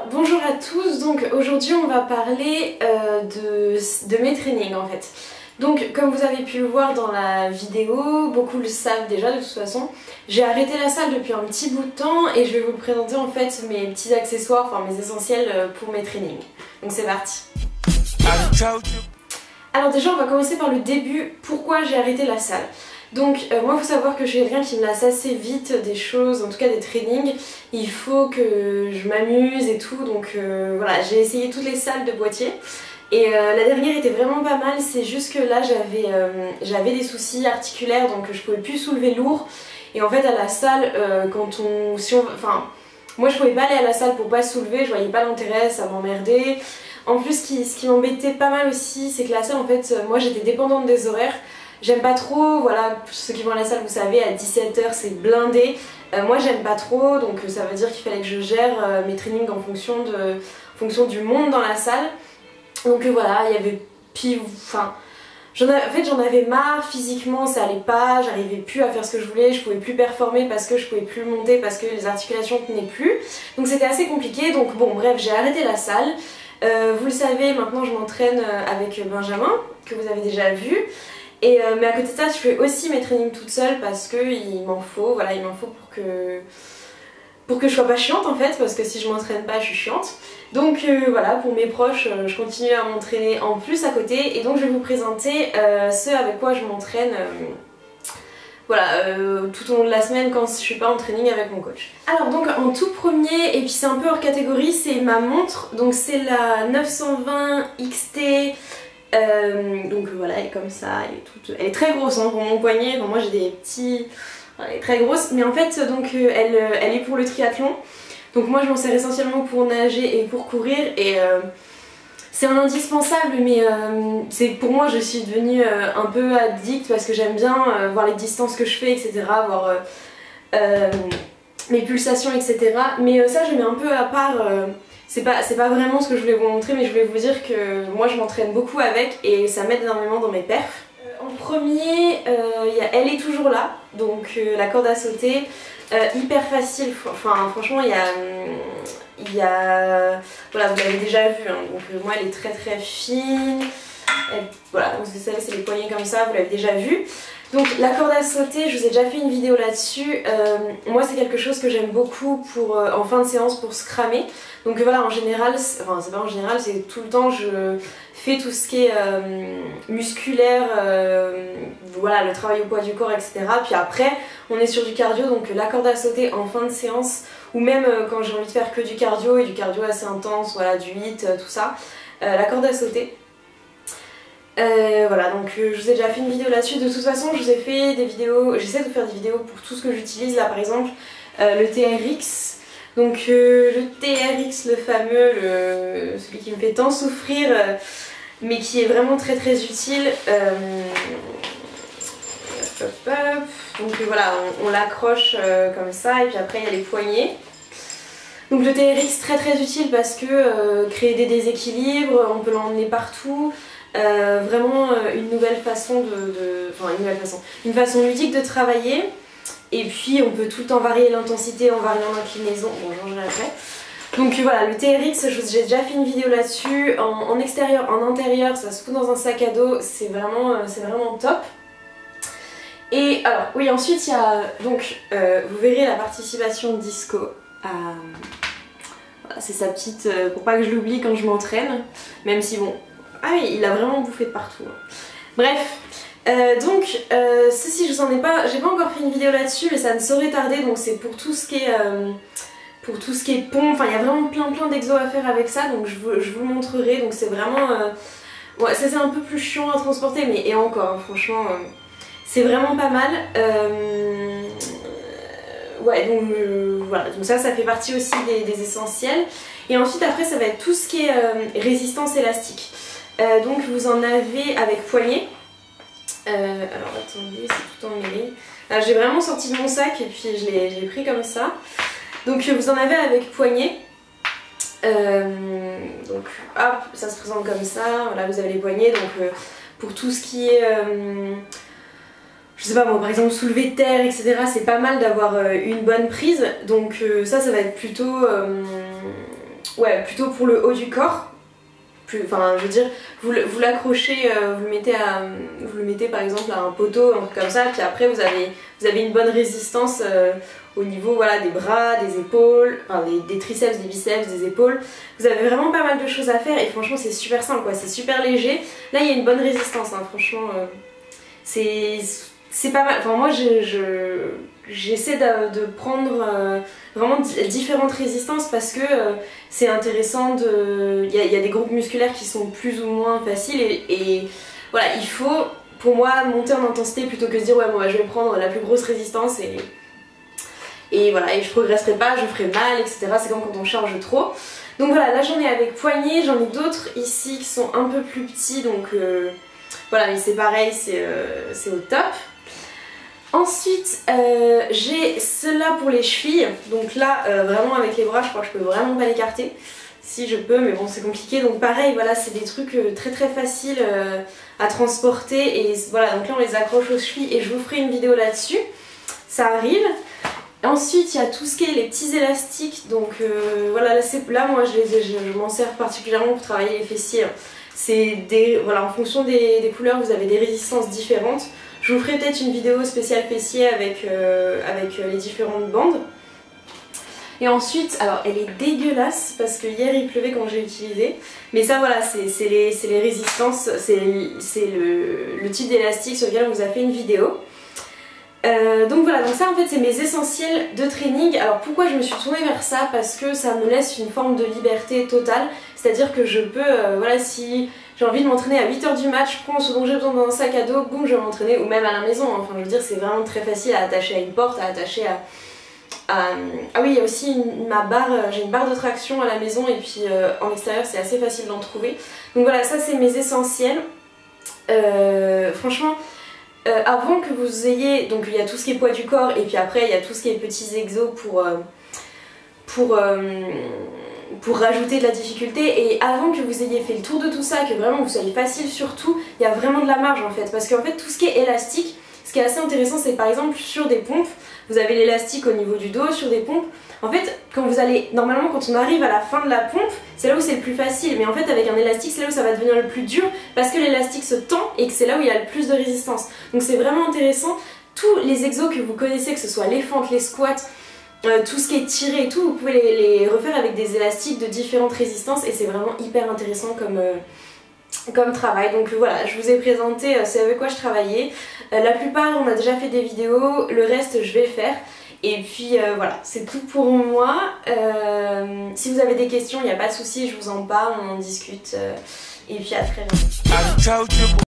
Alors bonjour à tous, donc aujourd'hui on va parler de mes trainings en fait. Donc comme vous avez pu le voir dans la vidéo, beaucoup le savent déjà de toute façon, j'ai arrêté la salle depuis un petit bout de temps et je vais vous présenter en fait mes petits accessoires, enfin mes essentiels pour mes trainings. Donc c'est parti. Alors déjà on va commencer par le début, pourquoi j'ai arrêté la salle. Donc moi il faut savoir que je suis quelqu'un qui me lasse assez vite des choses, en tout cas des trainings. Il faut que je m'amuse et tout, donc voilà, j'ai essayé toutes les salles de Poitiers. Et la dernière était vraiment pas mal, c'est juste que là j'avais des soucis articulaires, donc je pouvais plus soulever lourd. Et en fait à la salle, enfin moi je pouvais pas aller à la salle pour pas soulever, je voyais pas l'intérêt, ça m'emmerdait. En plus ce qui m'embêtait pas mal aussi, c'est que la salle en fait, moi j'étais dépendante des horaires. J'aime pas trop, voilà, ceux qui vont à la salle vous savez, à 17 h c'est blindé. Moi j'aime pas trop, donc ça veut dire qu'il fallait que je gère mes trainings en fonction du monde dans la salle. Donc voilà, il y avait enfin en fait j'en avais marre, physiquement ça allait pas, j'arrivais plus à faire ce que je voulais, je pouvais plus performer parce que je pouvais plus monter, parce que les articulations tenaient plus. Donc c'était assez compliqué, donc bon bref, j'ai arrêté la salle. Vous le savez, maintenant je m'entraîne avec Benjamin, que vous avez déjà vu. Mais à côté de ça, je fais aussi mes trainings toute seule parce qu'il m'en faut, voilà, il m'en faut pour que je sois pas chiante en fait, parce que si je m'entraîne pas, je suis chiante. Donc voilà, pour mes proches, je continue à m'entraîner en plus à côté, et donc je vais vous présenter ce avec quoi je m'entraîne tout au long de la semaine quand je suis pas en training avec mon coach. Alors donc en tout premier, et puis c'est un peu hors catégorie, c'est ma montre, donc c'est la 920 XT. Donc voilà, elle est comme ça, elle est très grosse hein, pour mon poignet. Bon, moi j'ai des petits, elle est très grosse, mais en fait donc elle est pour le triathlon. Donc moi je m'en sers essentiellement pour nager et pour courir, et c'est un indispensable, mais pour moi je suis devenue un peu addict parce que j'aime bien voir les distances que je fais, etc., voir mes pulsations, etc. Mais ça je mets un peu à part. C'est pas vraiment ce que je voulais vous montrer, mais je voulais vous dire que moi je m'entraîne beaucoup avec et ça m'aide énormément dans mes perfs. En premier, il y a Elle est toujours là, donc la corde à sauter, hyper facile, enfin franchement voilà, vous l'avez déjà vu, hein, donc moi elle est très très fine, voilà, vous savez c'est les poignets comme ça, vous l'avez déjà vu. Donc la corde à sauter, je vous ai déjà fait une vidéo là-dessus. Moi c'est quelque chose que j'aime beaucoup en fin de séance pour se cramer. Donc voilà, en général, enfin c'est pas en général, c'est tout le temps je fais tout ce qui est musculaire, voilà, le travail au poids du corps, etc. Puis après on est sur du cardio, donc la corde à sauter en fin de séance, ou même quand j'ai envie de faire que du cardio, et du cardio assez intense, voilà, du HIIT, tout ça, la corde à sauter. Voilà, donc je vous ai déjà fait une vidéo là-dessus. De toute façon je vous ai fait des vidéos, j'essaie de faire des vidéos pour tout ce que j'utilise. Là par exemple le TRX, donc le TRX, le fameux, celui qui me fait tant souffrir, mais qui est vraiment très très utile. Donc voilà, on l'accroche comme ça, et puis après il y a les poignets. Donc le TRX très très utile parce que créer des déséquilibres, on peut l'emmener partout. Vraiment une nouvelle façon une façon ludique de travailler, et puis on peut tout le temps varier l'intensité en variant l'inclinaison, bon j'en changerai après. Donc voilà, le TRX, j'ai déjà fait une vidéo là-dessus, en extérieur, en intérieur, ça se fout dans un sac à dos, c'est vraiment top. Et alors oui, ensuite il y a donc vous verrez la participation de Disco, voilà, c'est sa petite, pour pas que je l'oublie quand je m'entraîne, même si bon, ah oui, il a vraiment bouffé de partout. Bref, donc ceci je vous en ai pas, j'ai pas encore fait une vidéo là-dessus, mais ça ne saurait tarder. Donc c'est pour tout ce qui est pompe, enfin il y a vraiment plein d'exos à faire avec ça, donc je vous le montrerai. Donc c'est vraiment, ouais, ça c'est un peu plus chiant à transporter, mais et encore, hein, franchement, c'est vraiment pas mal. Ouais, donc voilà, donc ça fait partie aussi des essentiels. Et ensuite après ça va être tout ce qui est résistance élastique. Donc vous en avez avec poignet. Alors attendez, c'est tout emmêlé. J'ai vraiment sorti de mon sac et puis je l'ai pris comme ça. Donc vous en avez avec poignet. Donc hop, ça se présente comme ça. Voilà, vous avez les poignets. Donc pour tout ce qui est je sais pas moi, par exemple soulever de terre, etc., c'est pas mal d'avoir une bonne prise. Donc ça va être plutôt ouais, plutôt pour le haut du corps. Enfin, je veux dire, vous l'accrochez, vous le mettez par exemple à un poteau, un truc comme ça, puis après vous avez une bonne résistance au niveau voilà, des bras, des épaules, enfin des triceps, des biceps, des épaules. Vous avez vraiment pas mal de choses à faire et franchement c'est super simple quoi, c'est super léger. Là il y a une bonne résistance, hein, franchement c'est pas mal. Enfin moi j'essaie de prendre vraiment différentes résistances parce que c'est intéressant de... Il y a des groupes musculaires qui sont plus ou moins faciles et voilà, il faut pour moi monter en intensité plutôt que se dire ouais moi je vais prendre la plus grosse résistance et voilà, et je progresserai pas, je ferai mal, etc. C'est comme quand on charge trop. Donc voilà, là j'en ai avec poignet, j'en ai d'autres ici qui sont un peu plus petits, donc voilà, mais c'est pareil, c'est au top. Ensuite, j'ai ceux-là pour les chevilles, donc là, vraiment avec les bras, je crois que je peux vraiment pas l'écarter. Si je peux, mais bon c'est compliqué, donc pareil, voilà, c'est des trucs très très faciles à transporter, et voilà, donc là on les accroche aux chevilles, et je vous ferai une vidéo là-dessus, ça arrive. Ensuite il y a tout ce qui est les petits élastiques, donc voilà, là moi je m'en sers particulièrement pour travailler les fessiers. C'est voilà, en fonction des couleurs vous avez des résistances différentes. Je vous ferai peut-être une vidéo spéciale fessier avec les différentes bandes. Et ensuite, alors elle est dégueulasse parce que hier il pleuvait quand j'ai utilisé. Mais ça voilà, c'est les résistances, c'est le type d'élastique sur lequel on vous a fait une vidéo. Donc voilà, donc ça en fait c'est mes essentiels de training. Alors pourquoi je me suis tournée vers ça? Parce que ça me laisse une forme de liberté totale. C'est-à-dire que je peux, voilà, si j'ai envie de m'entraîner à 8h du match, je prends ce dont j'ai besoin dans un sac à dos, boum, je vais m'entraîner, ou même à la maison. Enfin je veux dire c'est vraiment très facile à attacher à une porte, à attacher à... Ah oui, il y a aussi ma barre, j'ai une barre de traction à la maison et puis en extérieur c'est assez facile d'en trouver. Donc voilà, ça c'est mes essentiels. Franchement... avant que vous ayez, donc il y a tout ce qui est poids du corps et puis après il y a tout ce qui est petits exos pour rajouter de la difficulté, et avant que vous ayez fait le tour de tout ça, que vraiment vous soyez facile sur tout, il y a vraiment de la marge en fait, parce qu'en fait tout ce qui est élastique, ce qui est assez intéressant c'est par exemple sur des pompes, vous avez l'élastique au niveau du dos, sur des pompes, en fait quand vous allez, normalement quand on arrive à la fin de la pompe, c'est là où c'est le plus facile, mais en fait avec un élastique c'est là où ça va devenir le plus dur, parce que l'élastique se tend et que c'est là où il y a le plus de résistance. Donc c'est vraiment intéressant, tous les exos que vous connaissez, que ce soit les fentes, les squats, tout ce qui est tiré et tout, vous pouvez les refaire avec des élastiques de différentes résistances et c'est vraiment hyper intéressant comme travail. Donc voilà, je vous ai présenté c'est avec quoi je travaillais. La plupart on a déjà fait des vidéos, le reste je vais faire. Et puis voilà, c'est tout pour moi. Si vous avez des questions, il n'y a pas de souci, je vous en parle, on en discute. Et puis à très bientôt.